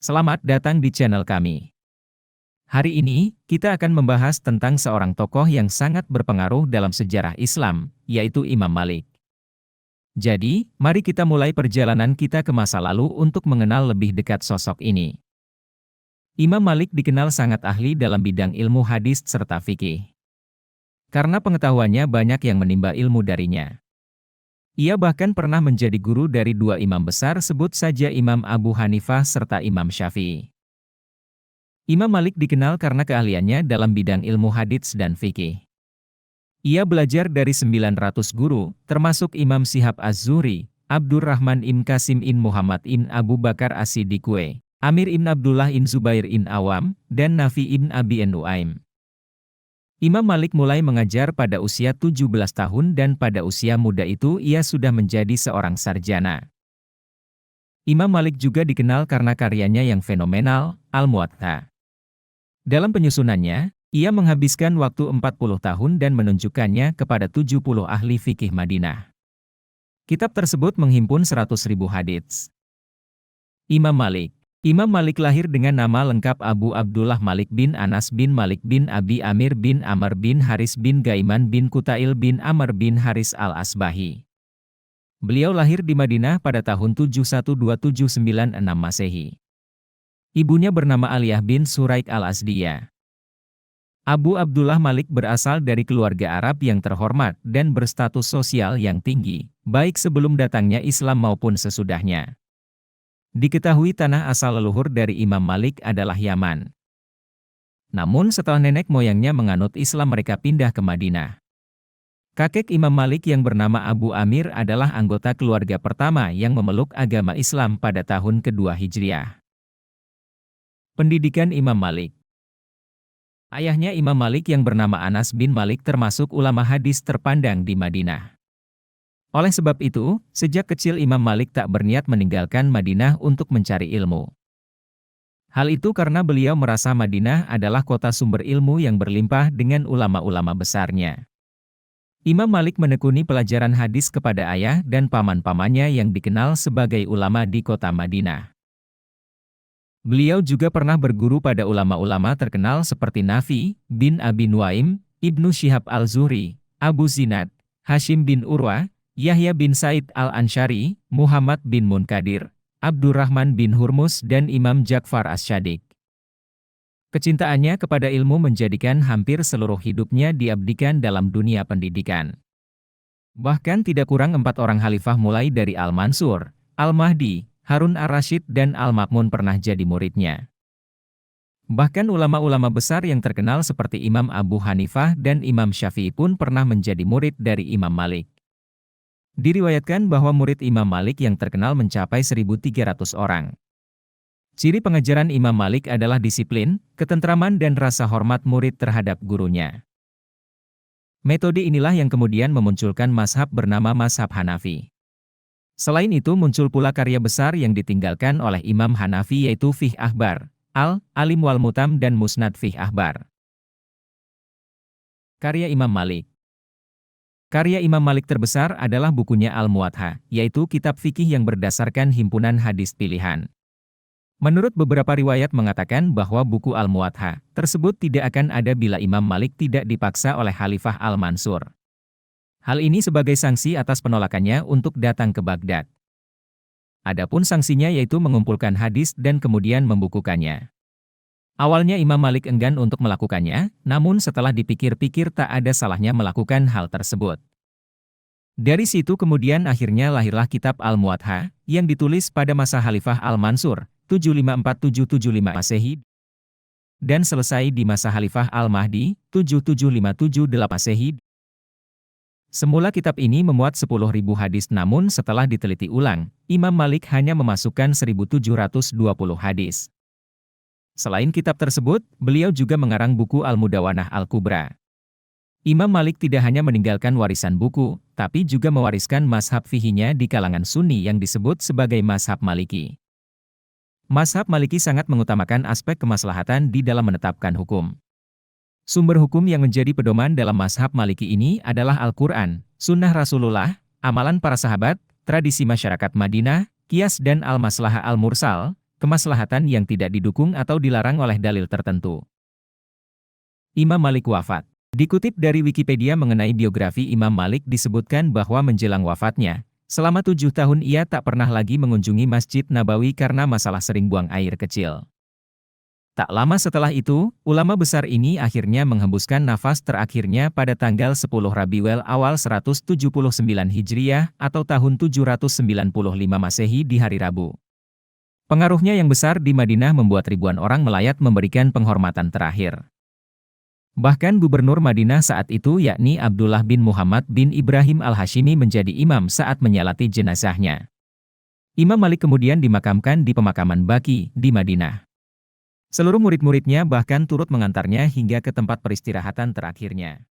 Selamat datang di channel kami. Hari ini, kita akan membahas tentang seorang tokoh yang sangat berpengaruh dalam sejarah Islam, yaitu Imam Malik. Jadi, mari kita mulai perjalanan kita ke masa lalu untuk mengenal lebih dekat sosok ini. Imam Malik dikenal sangat ahli dalam bidang ilmu hadis serta fikih. Karena pengetahuannya banyak yang menimba ilmu darinya. Ia bahkan pernah menjadi guru dari dua imam besar, sebut saja Imam Abu Hanifah serta Imam Syafi'i. Imam Malik dikenal karena keahliannya dalam bidang ilmu hadits dan fikih. Ia belajar dari 900 guru, termasuk Imam Syihab Az-Zuhri, Abdurrahman ibn Qasim ibn Muhammad ibn Abu Bakar As-Siddiqwe, Amir ibn Abdullah ibn Zubair ibn Awam, dan Nafi ibn Abi Nuaim. Imam Malik mulai mengajar pada usia 17 tahun dan pada usia muda itu ia sudah menjadi seorang sarjana. Imam Malik juga dikenal karena karyanya yang fenomenal, Al-Muwatta. Dalam penyusunannya, ia menghabiskan waktu 40 tahun dan menunjukkannya kepada 70 ahli fikih Madinah. Kitab tersebut menghimpun 100.000 hadits. Imam Malik lahir dengan nama lengkap Abu Abdullah Malik bin Anas bin Malik bin Abi Amir bin Amr bin Haris bin Gaiman bin Kutail bin Amr bin Haris al-Asbahi. Beliau lahir di Madinah pada tahun 712-796 Masehi. Ibunya bernama Aliyah bin Suraik al-Asdiyah. Abu Abdullah Malik berasal dari keluarga Arab yang terhormat dan berstatus sosial yang tinggi, baik sebelum datangnya Islam maupun sesudahnya. Diketahui tanah asal leluhur dari Imam Malik adalah Yaman. Namun setelah nenek moyangnya menganut Islam mereka pindah ke Madinah. Kakek Imam Malik yang bernama Abu Amir adalah anggota keluarga pertama yang memeluk agama Islam pada tahun kedua Hijriah. Pendidikan Imam Malik. Ayahnya Imam Malik yang bernama Anas bin Malik termasuk ulama hadis terpandang di Madinah. Oleh sebab itu, sejak kecil Imam Malik tak berniat meninggalkan Madinah untuk mencari ilmu. Hal itu karena beliau merasa Madinah adalah kota sumber ilmu yang berlimpah dengan ulama-ulama besarnya. Imam Malik menekuni pelajaran hadis kepada ayah dan paman-pamannya yang dikenal sebagai ulama di kota Madinah. Beliau juga pernah berguru pada ulama-ulama terkenal seperti Nafi bin Abi Nuaim, Ibnu Syihab al-Zuhri, Abu Zinad, Hashim bin Urwah, Yahya bin Said al-Ansyari, Muhammad bin Munkadir, Abdurrahman bin Hurmus dan Imam Ja'far Asy-Syadiq. Kecintaannya kepada ilmu menjadikan hampir seluruh hidupnya diabdikan dalam dunia pendidikan. Bahkan tidak kurang 4 orang khalifah mulai dari Al-Mansur, Al-Mahdi, Harun ar-Rasyid dan Al-Ma'mun pernah jadi muridnya. Bahkan ulama-ulama besar yang terkenal seperti Imam Abu Hanifah dan Imam Syafi'i pun pernah menjadi murid dari Imam Malik. Diriwayatkan bahwa murid Imam Malik yang terkenal mencapai 1.300 orang. Ciri pengajaran Imam Malik adalah disiplin, ketentraman dan rasa hormat murid terhadap gurunya. Metode inilah yang kemudian memunculkan mazhab bernama mazhab Hanafi. Selain itu muncul pula karya besar yang ditinggalkan oleh Imam Hanafi yaitu Fiqh Akbar, Al-Alim wal Mutam dan Musnad Fiqh Akbar. Karya Imam Malik. Karya Imam Malik terbesar adalah bukunya Al-Muwatta, yaitu kitab fikih yang berdasarkan himpunan hadis pilihan. Menurut beberapa riwayat mengatakan bahwa buku Al-Muwatta tersebut tidak akan ada bila Imam Malik tidak dipaksa oleh Khalifah Al-Mansur. Hal ini sebagai sanksi atas penolakannya untuk datang ke Baghdad. Adapun sanksinya yaitu mengumpulkan hadis dan kemudian membukukannya. Awalnya Imam Malik enggan untuk melakukannya, namun setelah dipikir-pikir tak ada salahnya melakukan hal tersebut. Dari situ kemudian akhirnya lahirlah kitab Al-Muwatta, yang ditulis pada masa Khalifah Al-Mansur, 754-775 Masehi, dan selesai di masa Khalifah Al-Mahdi, 7757-8 Masehi. Semula kitab ini memuat 10.000 hadis namun setelah diteliti ulang, Imam Malik hanya memasukkan 1.720 hadis. Selain kitab tersebut, beliau juga mengarang buku Al-Mudawanah Al-Kubra. Imam Malik tidak hanya meninggalkan warisan buku, tapi juga mewariskan mazhab fikihnya di kalangan Sunni yang disebut sebagai mazhab Maliki. Mazhab Maliki sangat mengutamakan aspek kemaslahatan di dalam menetapkan hukum. Sumber hukum yang menjadi pedoman dalam mazhab Maliki ini adalah Al-Quran, Sunnah Rasulullah, amalan para sahabat, tradisi masyarakat Madinah, Qiyas dan Al-Maslahah Al-Mursal, kemaslahatan yang tidak didukung atau dilarang oleh dalil tertentu. Imam Malik wafat. Dikutip dari Wikipedia mengenai biografi Imam Malik disebutkan bahwa menjelang wafatnya, selama 7 tahun ia tak pernah lagi mengunjungi Masjid Nabawi karena masalah sering buang air kecil. Tak lama setelah itu, ulama besar ini akhirnya menghembuskan nafas terakhirnya pada tanggal 10 Rabiul Awal 179 Hijriah atau tahun 795 Masehi di hari Rabu. Pengaruhnya yang besar di Madinah membuat ribuan orang melayat memberikan penghormatan terakhir. Bahkan Gubernur Madinah saat itu yakni Abdullah bin Muhammad bin Ibrahim al-Hashimi menjadi imam saat menyalati jenazahnya. Imam Malik kemudian dimakamkan di pemakaman Baqi di Madinah. Seluruh murid-muridnya bahkan turut mengantarnya hingga ke tempat peristirahatan terakhirnya.